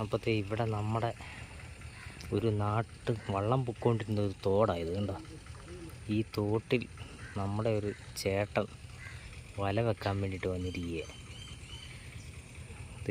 അപ്പോഴത്തെ ഇവിടെ നമ്മുടെ ഒരു നാട്ട് വള്ളം പൊയ്ക്കൊണ്ടിരുന്ന ഒരു തോടായത് കണ്ടോ. ഈ തോട്ടിൽ നമ്മുടെ ഒരു ചേട്ടൻ വല വെക്കാൻ വേണ്ടിയിട്ട് വന്നിരിക്കുക.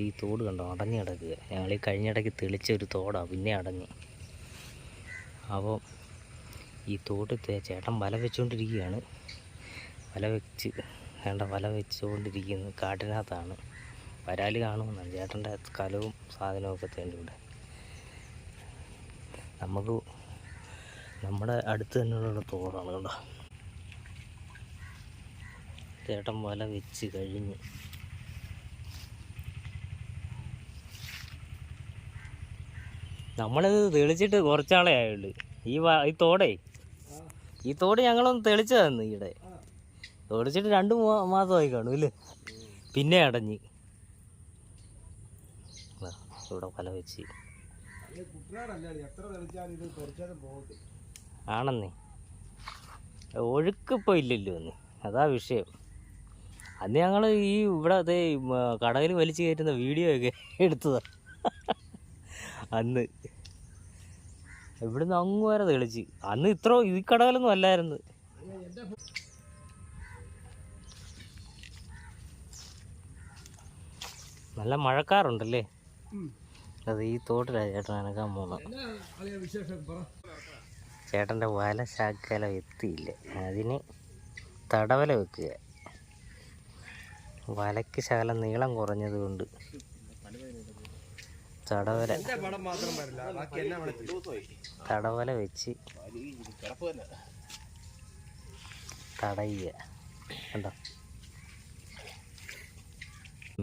ഈ തോട് കണ്ടോ അടഞ്ഞു കിടക്കുക. ഞങ്ങൾ ഈ കഴിഞ്ഞിടയ്ക്ക് തെളിച്ച ഒരു തോടാണ്, പിന്നെ അടഞ്ഞു. അപ്പോൾ ഈ തോട്ടിൽ ചേട്ടൻ വല വെച്ചുകൊണ്ടിരിക്കുകയാണ്. വല വെച്ചുകൊണ്ടിരിക്കുന്നു. കാട്ടിനകത്താണ്. വരാൽ കാണുമെന്നാണ് ചേട്ടൻ്റെ കലവും സാധനമൊക്കെ തേണ്ട ഇവിടെ. നമുക്ക് നമ്മുടെ അടുത്ത് തന്നെയുള്ള തോടാണ് കേട്ടോ. ചേട്ടൻ വല വെച്ച് കഴിഞ്ഞ് നമ്മളിത് തെളിച്ചിട്ട് കുറച്ചാളേ ആയുള്ളൂ. ഈ തോട് ഞങ്ങളൊന്ന് തെളിച്ചതാന്ന് ഈയിടെ. തെളിച്ചിട്ട് 2 മാസമായി കാണും ഇല്ലേ. പിന്നെ അടഞ്ഞ് ഇവിടെ വല വെച്ച് ആണെന്നേ. ഒഴുക്കിപ്പോൾ ഇല്ലല്ലോ അന്ന്, അതാ വിഷയം. അന്ന് ഞങ്ങൾ ഈ ഇവിടെ അതേ കടയിൽ വലിച്ചു കയറ്റുന്ന വീഡിയോ ഒക്കെ എടുത്തതാണ്. അന്ന് ഇവിടുന്ന് അങ്ങ് വരെ തെളിച്ച്. അന്ന് ഈ കടകളൊന്നും അല്ലായിരുന്നു. നല്ല മഴക്കാറുണ്ടല്ലേ. അത് ഈ തോട്ടിലാണ് ചേട്ടൻ അനക്കാൻ പോകുന്നത്. ചേട്ടൻ്റെ വല ശാക്കല എത്തിയില്ല, അതിന് തടവല വെക്കുക. വലയ്ക്ക് ശകലം നീളം കുറഞ്ഞത് കൊണ്ട് തടവല വെച്ച് തടയുക. കണ്ടോ,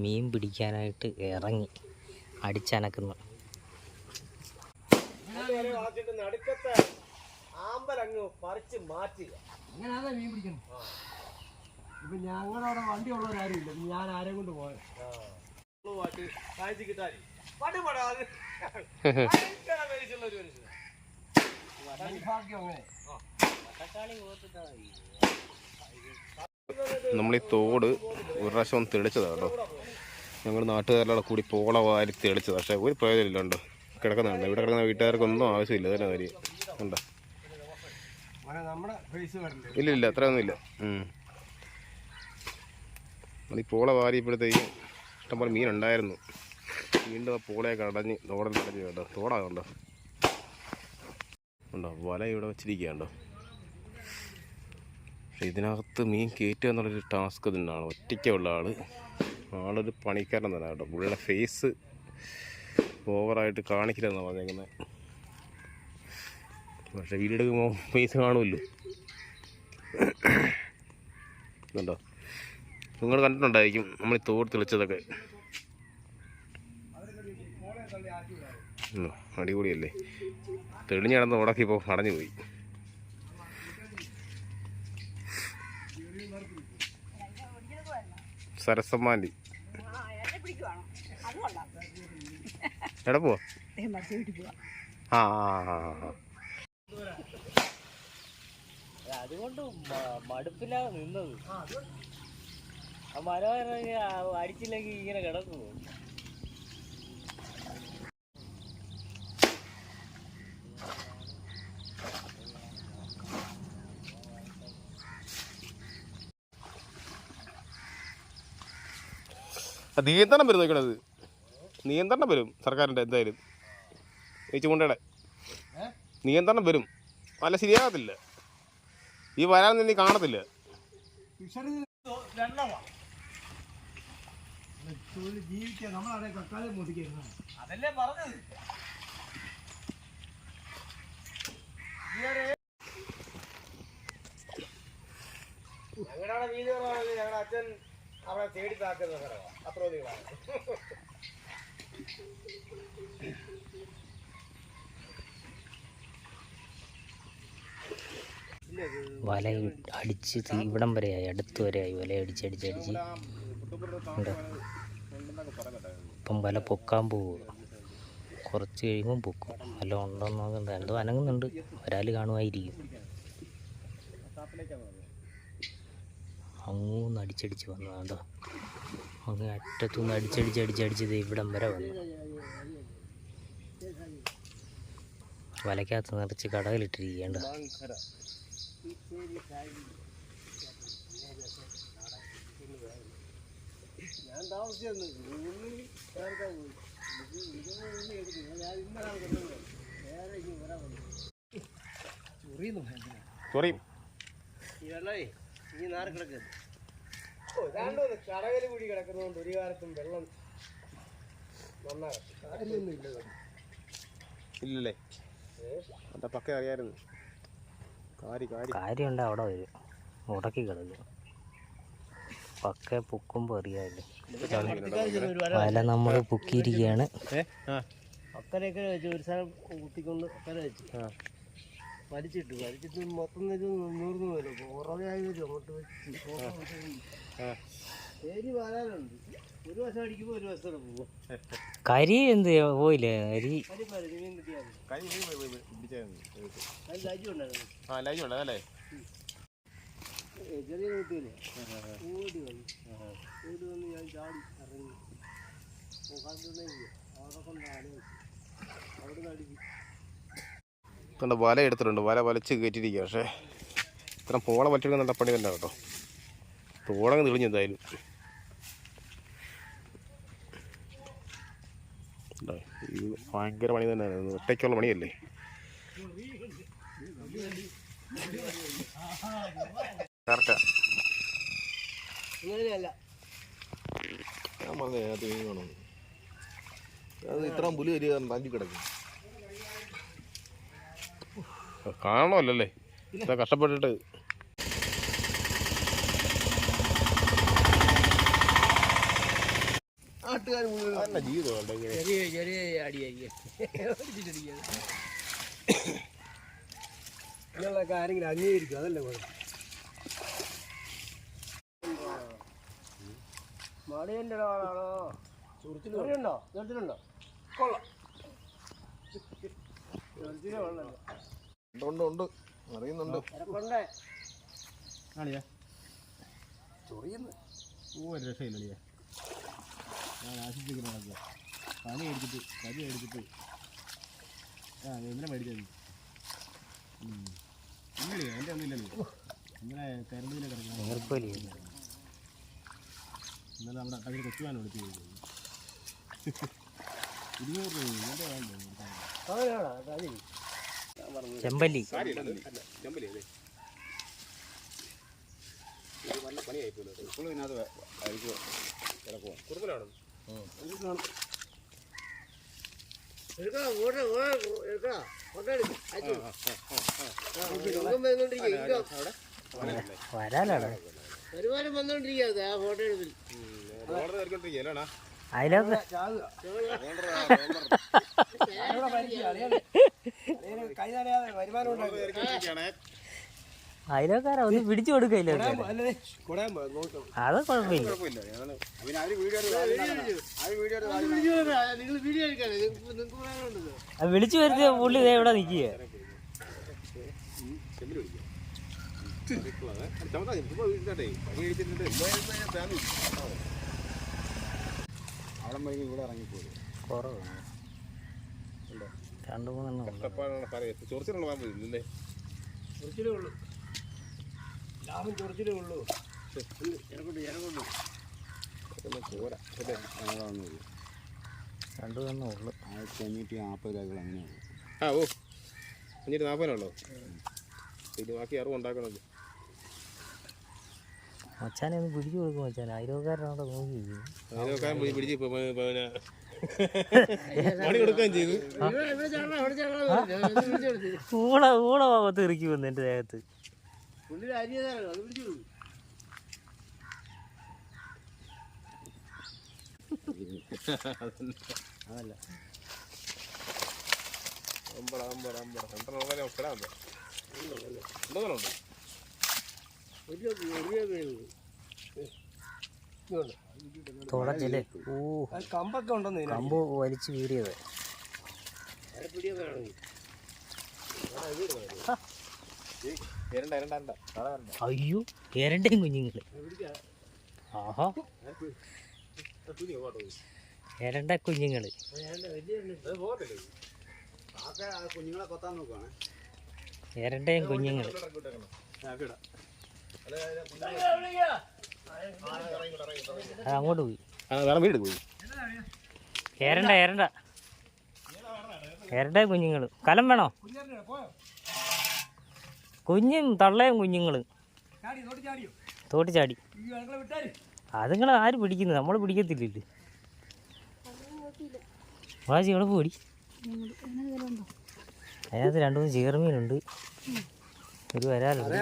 മീൻ പിടിക്കാനായിട്ട് ഇറങ്ങി അടിച്ചനക്കുന്നു. ഇപ്പൊ ഞങ്ങളവിടെ വണ്ടി ഉള്ളവരാരും ഇല്ല. ഞാൻ ആരെയും കൊണ്ട് പോയത് നമ്മളീ തോട് ഒരു പ്രാവശ്യം ഒന്ന് തെളിച്ചതാണ് കേട്ടോ. ഞങ്ങൾ നാട്ടുകാരുടെ കൂടി പോള വാരി തെളിച്ചത്. പക്ഷേ ഒരു പ്രയോജനമില്ല. ഉണ്ടോ കിടക്കുന്നുണ്ട്. ഇവിടെ കിടക്കുന്ന വീട്ടുകാർക്കൊന്നും ആവശ്യമില്ല. അതിനെ കാര്യം ഉണ്ടോ. ഇല്ല അത്രയൊന്നും ഇല്ല. നമ്മളീ പോള വാരിയപ്പോഴത്തേക്കും ഇഷ്ടംപോലെ മീനുണ്ടായിരുന്നു. വീണ്ടും ആ പോളയൊക്കെ അടഞ്ഞ് തോടഞ്ഞ് കേട്ടോ. തോടാകണ്ടോ ഉണ്ടോ. വല ഇവിടെ വെച്ചിരിക്കുകയുണ്ടോ. പക്ഷെ ഇതിനകത്ത് മീൻ കയറ്റുക എന്നുള്ളൊരു ടാസ്ക് തന്നെയാണ്. ഒറ്റയ്ക്കുള്ള ആളൊരു പണിക്കാരൻ തന്നെ കേട്ടോ. പുള്ളിയുടെ ഫേസ് ഓവറായിട്ട് കാണിക്കില്ലെന്നാണ് പറഞ്ഞേക്കുന്നത്. പക്ഷെ വീടെടുക്കുമ്പോൾ ഫേസ് കാണുമല്ലോ. ഇതുണ്ടോ, നിങ്ങൾ കണ്ടിട്ടുണ്ടായിരിക്കും നമ്മൾ ഈ തോട് തെളിച്ചതൊക്കെ. അടിപൊളിയല്ലേ. തെളിഞ്ഞ് കിടന്ന് ഓടക്കിപ്പോൾ അടഞ്ഞു പോയി. സരസമ്മാൻ്റെ എവിടെ പോവാ? അതുകൊണ്ട് മടുപ്പില്ലാതെ നിന്നത്. ആ മരം അടിച്ചില്ലെങ്കിൽ ഇങ്ങനെ കിടക്കുമോ? നിയന്ത്രണം വരും. നോക്കണത് നിയന്ത്രണം വരും സർക്കാരിൻ്റെ. എന്തായാലും ഈ ചൂണ്ടയുടെ നിയന്ത്രണം വരും. അല്ല ശരിയാകത്തില്ല. ഈ വരാൻ നീ കാണത്തില്ല. അതല്ലേ പറഞ്ഞത്. ഞങ്ങളുടെ വീട് ഞങ്ങളുടെ അച്ഛൻ അവിടെ തേടി താക്കുന്ന അത്ര വല അടിച്ച് ഇവിടം വരെയായി, അടുത്ത് വരെയായി വല അടിച്ചടിച്ച്. ഇപ്പം വല പൊക്കാൻ പോവുക. കുറച്ച് കഴിയുമ്പം പൊക്കും. വല്ല ഉണ്ടോന്ന് നോക്കണ്ട. എന്തോ അനങ്ങുന്നുണ്ട്. വരാൽ കാണുമായിരിക്കും. അങ്ങൂന്ന് അടിച്ചടിച്ച് വന്നു. കേട്ടോ, അങ്ങ് അറ്റത്തുനിന്ന് അടിച്ചടിച്ചത് ഇവിടം വരെ വന്നു. വലക്കകത്ത് നിറച്ച് കടകളിട്ടിരിക്കേണ്ട. ഞാൻ താമസിച്ചു ചൊറിയും ഈ നാറ് കിടക്കുന്നത് കടകല് കൂടി കിടക്കുന്നതുകൊണ്ട് ഒരു കാലത്തും വെള്ളം നന്നാകത്തൊന്നും ഇല്ല. ഇല്ലല്ലേ? എൻ്റെ പക്ക അറിയായിരുന്നു. കാര്യമുണ്ട് അവിടെ വരും ഉടക്കി കിടക്കും. പക്ക പൊക്കുമ്പോൾ അറിയാമല്ലോ. വല നമ്മൾ പൊക്കിയിരിക്കുകയാണ്. അക്കരയൊക്കെ വെച്ച് ഒരു സ്ഥലം കുത്തിക്കൊണ്ട് അക്കര വെച്ച് വലിച്ചിട്ട് മൊത്തം നൂർന്ന് വരും. പുറകെയായി വരും അങ്ങോട്ട് വെച്ച് ശരി വരാനുണ്ട്. ഒരു വശം അടിക്കുമ്പോൾ ഒരു വശത്തോടെ പോകും. കരി എന്ത് പോയില്ലേ? കരി മീൻ കിട്ടിയാൽ ചെറിയ കുട്ടിയില്ലേ ഓടി വന്ന് ഞാൻ ചാടി ഇറങ്ങി അവിടെ കൊണ്ടാണ് അവിടെ നിന്ന് അടിക്കും. കണ്ട വല എടുത്തിട്ടുണ്ട്. വല വലിച്ച് കയറ്റിയിരിക്കുക. പക്ഷേ ഇത്ര പോള വലിച്ചെടുക്കുന്ന പണി തന്നെ കേട്ടോ. തോടങ്ങ് തെളിഞ്ഞു എന്തായാലും. ഇത് ഭയങ്കര പണി തന്നെയാണ്. ഒറ്റയ്ക്കുള്ള പണിയല്ലേ. കറക്റ്റാ. ഇങ്ങനെയല്ല ഞാൻ പറഞ്ഞേ അത് വേണം. അത് ഇത്രയും പുലി വരിക തല്ലി കിടക്കും. കാണണമല്ലേ ഇത്ര കഷ്ടപ്പെട്ടിട്ട്. നാട്ടുകാർ മുഴുവൻ ജീവിതം ചെറിയ അടിയായിരിക്കും. ഇങ്ങനെയുള്ളതൊക്കെ ആരെങ്കിലും അംഗീകരിക്കും. അതല്ലേ കുഴപ്പം. മടിയൻ്റെ ആളാണോ? ചൊറിച്ചിലുണ്ടോ? ചൊറിച്ചിലുണ്ടോ? കൊള്ളാം. ചൊറിച്ചില് കൊള്ളല്ലോ. ഉണ്ട് അറിയുന്നുണ്ട്. കൊണ്ടേ ആണിയാ ചൊറിയുന്നു. ഒരു രക്ഷയില്ലേ. ഞാൻ ആശിപ്പിക്കുന്ന പനി എടുത്തിട്ട് ഇന്നലെ മേടിച്ചത്. ഇല്ലേ എൻ്റെ ഒന്നുമില്ലല്ലോ. ഇന്നലെ കരണ്ടിലെ കിടക്കുന്നത്. ഇന്നലെ നമ്മുടെ അതിന് കൊച്ചുവാൻ വിളിച്ചു 200 രൂപ. ചെമ്പല്ലി നല്ല പണിയായിപ്പോലോ. ഇതിനകത്ത് കിടക്കുവാ കുറുമ്പലാണോ? വരാനാണ് വരുമാനം വന്നോണ്ടിരിക്കാതെ ആ ഫോട്ടോ എടുപ്പിൽ അതിലൊക്കെ അതിലൊക്കാരാ ഒന്ന് പിടിച്ചു കൊടുക്കില്ല. അത് കുഴപ്പമില്ല. വിളിച്ചു വരുത്തിയ പുള്ളി ഇവിടെ നിൽക്കുക. ഇവിടെ ഇറങ്ങിപ്പോയി കുറവാണ്. 2-3 ചൊറിച്ചിലുള്ള പാമ്പില്ലേ? ചൊറിച്ചിലേ ഉള്ളൂ. ലാഭം ചൊറിച്ചിലേ ഉള്ളൂ. ഇറങ്ങുള്ളൂ. 2 ഉള്ളു. 1540 രൂപ അങ്ങനെയുള്ളൂ. ഓ 540 ഇത് ബാക്കി 60 ഉണ്ടാക്കണത്. മച്ചാനെ ഒന്ന് പിടിച്ചു കൊടുക്കും. മച്ചാൻ അയലോക്കാരനവിടെ നോക്കിയിരിക്കും. അയലോക്കാരൻ പിടിച്ച് പിന്നെ പണി കൊടുക്കുകയും ചെയ്തു. ഊള ഭാഗത്ത് ഇറക്കി വന്നു എൻ്റെ ദേഹത്ത്. അതല്ല തുടച്ചല്ലേ? ഓ കമ്പൊക്കെ ഉണ്ടെന്ന് കമ്പ് വലിച്ചു കീറിയത്. അയ്യോ എരണ്ടയും കുഞ്ഞുങ്ങള്. ആഹാ എരണ്ട കുഞ്ഞുങ്ങള്. കുഞ്ഞുങ്ങളെ കൊത്താൻ നോക്കുവാണ്. എരണ്ടയും കുഞ്ഞുങ്ങൾ. അങ്ങോട്ട് പോയി. എരണ്ട എരണ്ട എരണ്ടയും കുഞ്ഞുങ്ങൾ. കലം വേണോ? കുഞ്ഞും തള്ളയും കുഞ്ഞുങ്ങൾ തോട്ടി ചാടി. അതുങ്ങൾ ആര് പിടിക്കുന്നത്? നമ്മൾ പിടിക്കത്തില്ലല്ലോ. വാശി എവിടെ പോടി? അതിനകത്ത് 2-3 ചേർമീനുണ്ട്, ഒരു വരാലുണ്ട്.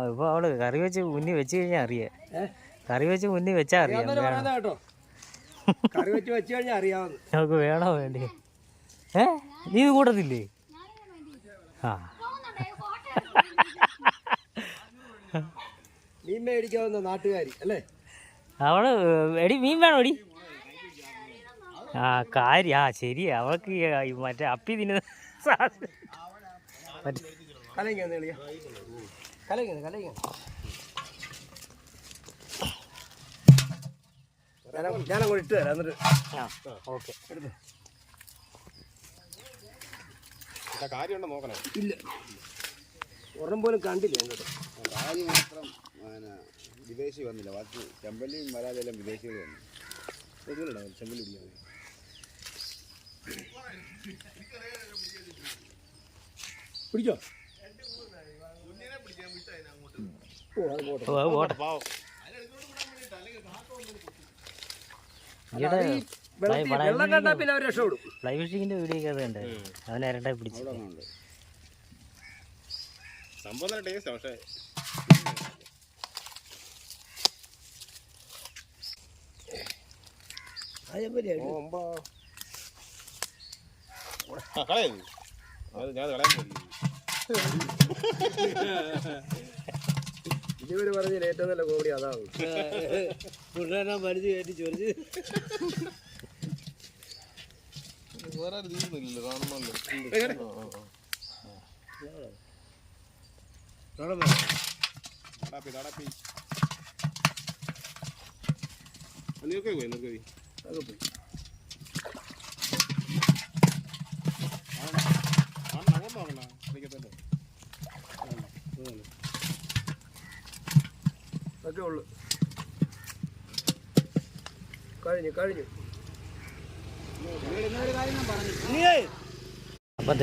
ഇപ്പോൾ അവള് കറി വെച്ച് മുന്നിൽ വെച്ച് കഴിഞ്ഞാൽ അറിയാം. കറി വെച്ച് മുന്നിൽ വെച്ചാൽ അറിയാം. നമുക്ക് വേണോ വേണ്ടേ? നീ ഇത് കൂട്ടത്തില്ലേ? ആ മീൻ മേടിക്കാവുന്ന നാട്ടുകാരി അല്ലേ അവള്? എടി മീൻ വേണോ എടി? ആ കാര്യം. ആ ശരി, അവൾക്ക് മറ്റേ അപ്പി തിന്നുന്ന സാധനം. ഞാനങ്ങോട്ട് ഇട്ട് തരാം. എന്നിട്ട് ഓക്കെ. കാര്യമുണ്ടോ നോക്കണേ? ഇല്ല, ഒരെണ്ണം പോലും കണ്ടില്ല. കേട്ടോ, റാലി മാത്രം വിദേശി വന്നില്ല. ബാക്കി ചെമ്പല്ലിയും വരാതെല്ലാം വിദേശികൾ വന്നു. ചെമ്പല്ലി പിടിക്കാൻ പിടിച്ചോ? വെള്ളം കണ്ടാ പിന്നെ അവർ രക്ഷപ്പെടും. ഫ്ലൈ ഫിഷിങ്ങിന്റെ വീഡിയോ ഒക്കെ അതുണ്ട്. അവൻ എരണ്ടായി പിടിച്ചു. സംഭവം നല്ല ടേസ്റ്റാ. പക്ഷേ കളയത് അത് ഞാൻ കളയാൻ പോയി. ഇതുവരെ പറഞ്ഞതിൽ ഏറ്റവും നല്ല കോമഡി അതാണ്. മരിച്ചു കയറ്റി ചൊരിച്ച് വേറെ തീരുന്നില്ലല്ലോ, കാണുന്നല്ലോ. നീർക്കേ പോയി, നീർക്കേ പോയി. അങ്ങോട്ട് നോക്കണ്ട, നിൽക്കത്തല്ലോ. ഒക്കെ ഉള്ളു. കഴിഞ്ഞു. അപ്പം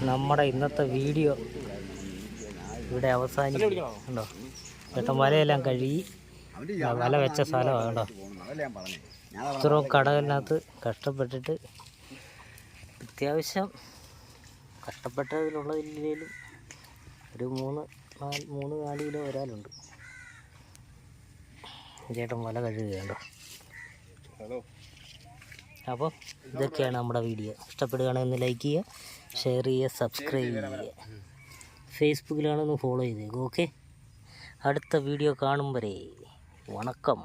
നമ്മുടെ ഇന്നത്തെ വീഡിയോ ഇവിടെ അവസാനിക്കും. ഉണ്ടോ ചേട്ടൻ വലയെല്ലാം കഴുകി വല വെച്ച സ്ഥലമാണ് കേട്ടോ. ഇത്രയും കടലിനകത്ത് കഷ്ടപ്പെട്ടിട്ട് അത്യാവശ്യം കഷ്ടപ്പെട്ടതിലുള്ളതിലും ഒരു 3-4 കിലോ വരാലുണ്ട്. ചേട്ടൻ വല കഴുകുകയുണ്ടോ. അപ്പോൾ ഇതൊക്കെയാണ് നമ്മുടെ വീഡിയോ. ഇഷ്ടപ്പെടുകയാണെങ്കിൽ ലൈക്ക് ചെയ്യുക, ഷെയർ ചെയ്യുക, സബ്സ്ക്രൈബ് ചെയ്യുക. ഫേസ്ബുക്കിലാണെന്ന് ഫോളോ ചെയ്തേക്കും. ഓക്കെ, അടുത്ത വീഡിയോ കാണും വരെ വണക്കം.